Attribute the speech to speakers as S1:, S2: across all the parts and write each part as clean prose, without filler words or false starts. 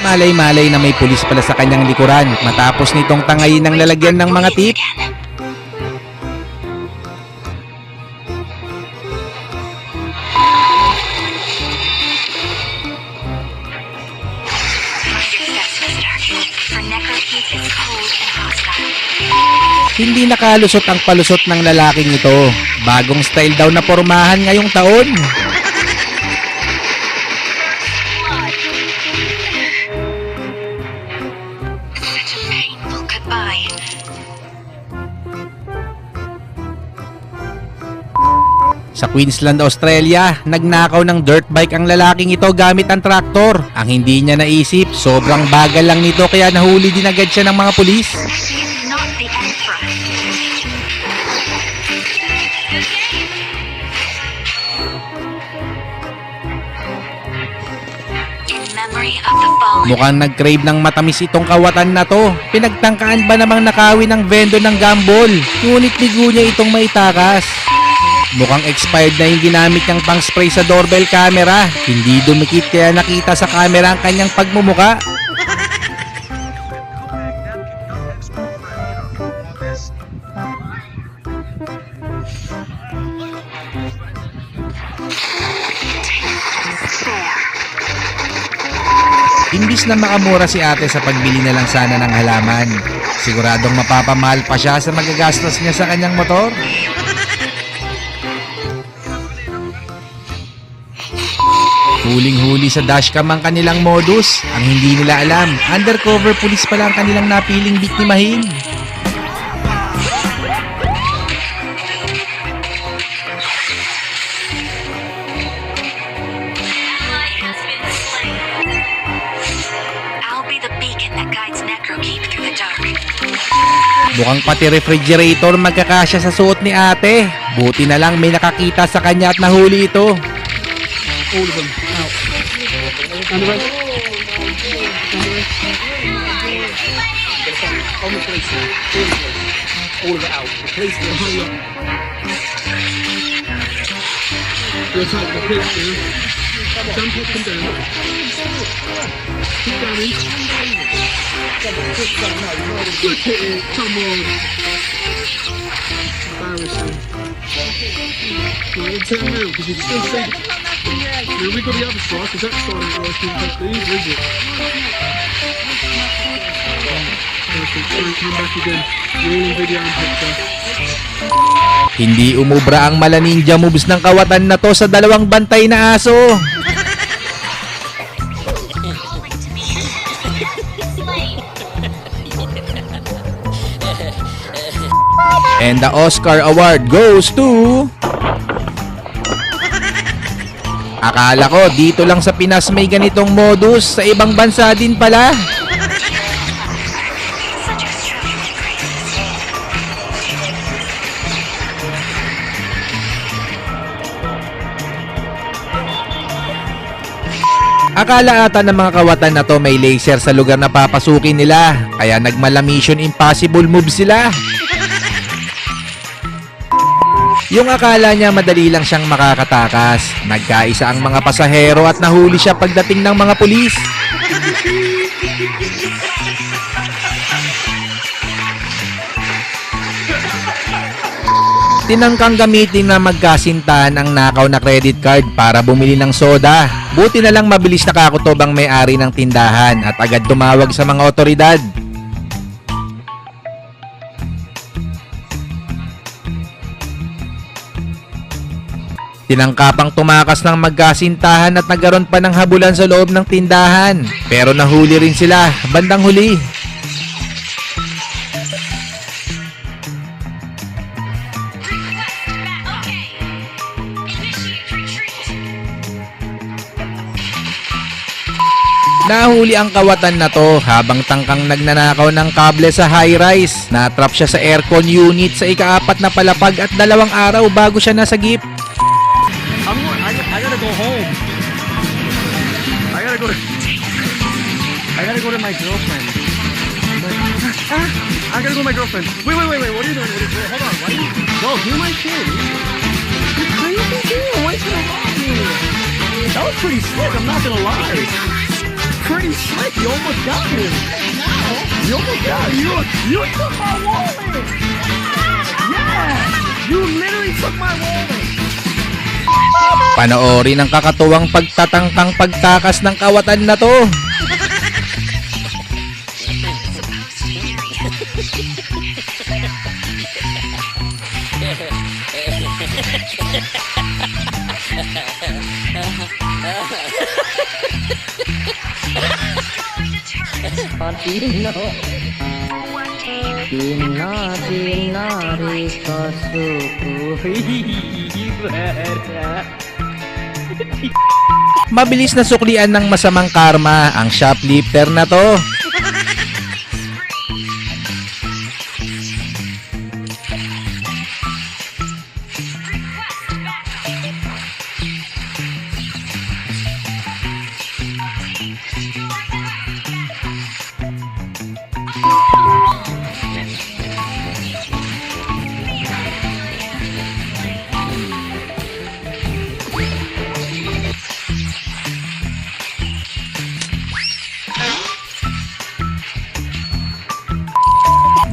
S1: Malay-malay na may pulis pala sa kanyang likuran matapos nitong tangayin ng lalagyan ng mga tip. Hindi nakalusot ang palusot ng lalaking ito. Bagong style daw na pormahan ngayong taon. Sa Queensland, Australia, nagnakaw ng dirt bike ang lalaking ito gamit ang traktor. Ang hindi niya naisip, sobrang bagal lang nito kaya nahuli din agad siya ng mga pulis. Mukhang nag-crave ng matamis itong kawatan na to. Pinagtangkaan ba namang nakawin ng vendo ng gambol? Ngunit bigo niya itong maitakas. Mukhang expired na yung ginamit niyang pang-spray sa doorbell camera. Hindi dumikit kaya nakita sa camera ang kanyang pagmumuka. Imbis na makamura si ate sa pagbili na lang sana ng halaman, siguradong mapapamahal pa siya sa magagastos niya sa kanyang motor. Huling-huli sa dashcam ang kanilang modus. Ang hindi nila alam, undercover police pala ang kanilang napiling biktimahin. Mukhang pati refrigerator magkakasya sa suot ni ate. Buti na lang may nakakita sa kanya at nahuli ito.
S2: All of them out. And the rest. On the police. All of it out. The police will hurry up. We'll take the police now. Jump up and down. Keep going. Look at it. Come on. Embarrassing. Right, turn around because you can still see. Now we've got the other side because that side ain't working either, is it? Perfect. Don't come back again. You're all in video and picture.
S1: Hindi umubra ang mala ninja moves ng kawatan na to sa dalawang bantay na aso. And the Oscar award goes to... Akala ko dito lang sa Pinas may ganitong modus, sa ibang bansa din pala. Akala ata ng mga kawatan na to may laser sa lugar na papasukin nila, kaya nagmala Mission Impossible move sila. Yung akala niya madali lang siyang makakatakas, nagkaisa ang mga pasahero at nahuli siya pagdating ng mga pulis. Tinangkang gamitin na magkasintahan ang nakaw na credit card para bumili ng soda. Buti na lang mabilis nakakutob ang may-ari ng tindahan at agad tumawag sa mga otoridad. Tinangkapang tumakas ng magkasintahan at nagkaroon pa ng habulan sa loob ng tindahan. Pero nahuli rin sila bandang huli. Nahuli ang kawatan na to habang tangkang nagnanakaw ng kable sa high-rise. Natrap siya sa aircon unit sa ika-4 na palapag at 2 araw bago siya nasagip.
S2: I gotta go home. I gotta go to my girlfriend. I gotta go to my girlfriend. Wait. What are you doing? Hold on. Why are you? No, you're my kid. You're crazy, dude. Why you gonna rob me? That was pretty slick. I'm not gonna lie. pretty slick. You almost got me. You almost got me. You took my wallet. Yeah. You literally took my wallet.
S1: Panoorin ang kakatuwang pagtatangkang pagtakas ng kawatan na to.
S3: Pinari kasuku
S1: Mabilis na suklian ng masamang karma ang shoplifter na to.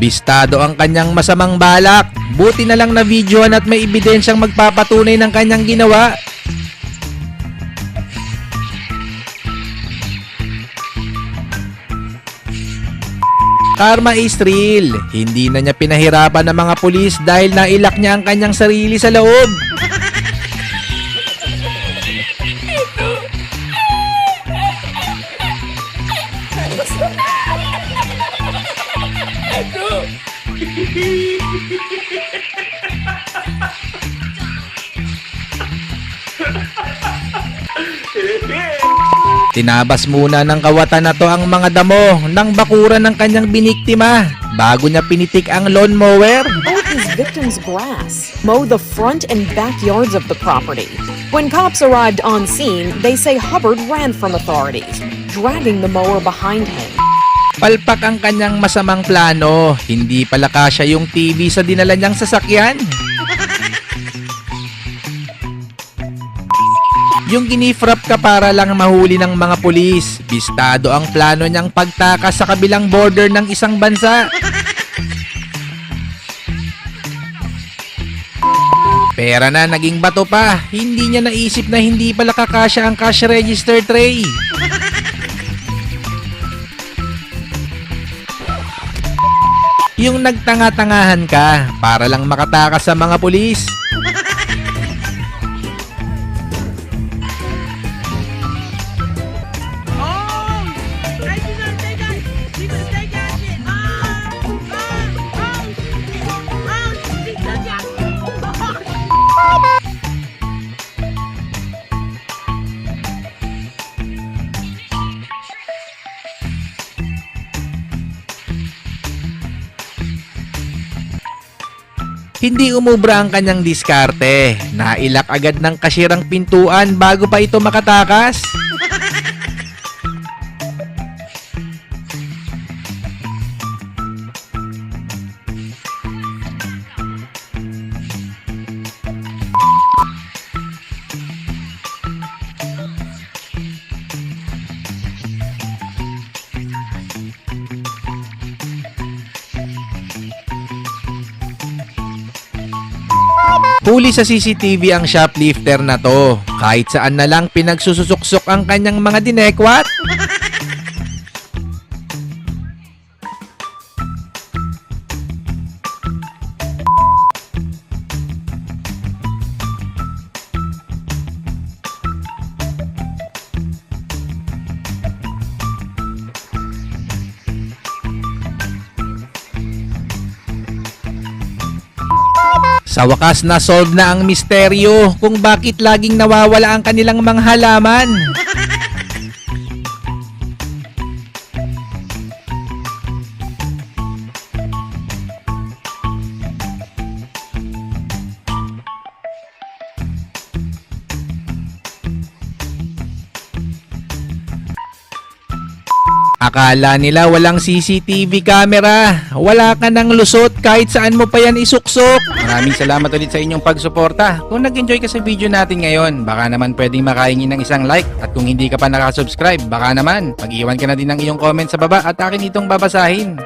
S1: Bistado ang kanyang masamang balak. Buti na lang na videohan at may ebidensyang magpapatunay ng kanyang ginawa. Karma is real. Hindi na niya pinahirapan ng mga pulis dahil nailak niya ang kanyang sarili sa loob. Tinabas muna ng kawatan na to ang mga damo ng bakuran ng kanyang biniktima bago niya pinitik ang lawnmower.
S4: Mowed his victim's grass, mow the front and backyards of the property. When cops arrived on scene, they say Hubbard ran from authorities, dragging the mower behind him.
S1: Palpak ang kanyang masamang plano. Hindi pala kasya yung TV sa dinala niyang sasakyan. Yung ginifrap ka para lang mahuli ng mga pulis. Bistado ang plano niyang pagtakas sa kabilang border ng isang bansa. Pera na, naging bato pa. Hindi niya naisip na hindi pala kakasya ang cash register tray. Yung nagtanga-tangahan ka para lang makatakas sa mga pulis. Hindi umubra ang kanyang diskarte. Nailak agad ng kasyerang pintuan bago pa ito makatakas. Huli sa CCTV ang shoplifter na to. Kahit saan na lang pinagsususuksok ang kanyang mga dinekwat. Sa wakas na-solve na ang misteryo kung bakit laging nawawala ang kanilang mga halaman. Akala nila walang CCTV camera. Wala ka ng lusot kahit saan mo pa yan isuksok. Maraming salamat ulit sa inyong pagsuporta. Kung nag-enjoy ka sa video natin ngayon, baka naman pwedeng makahingi ng isang like. At kung hindi ka pa nakasubscribe, baka naman mag-iwan ka na din ng iyong comment sa baba at akin itong babasahin.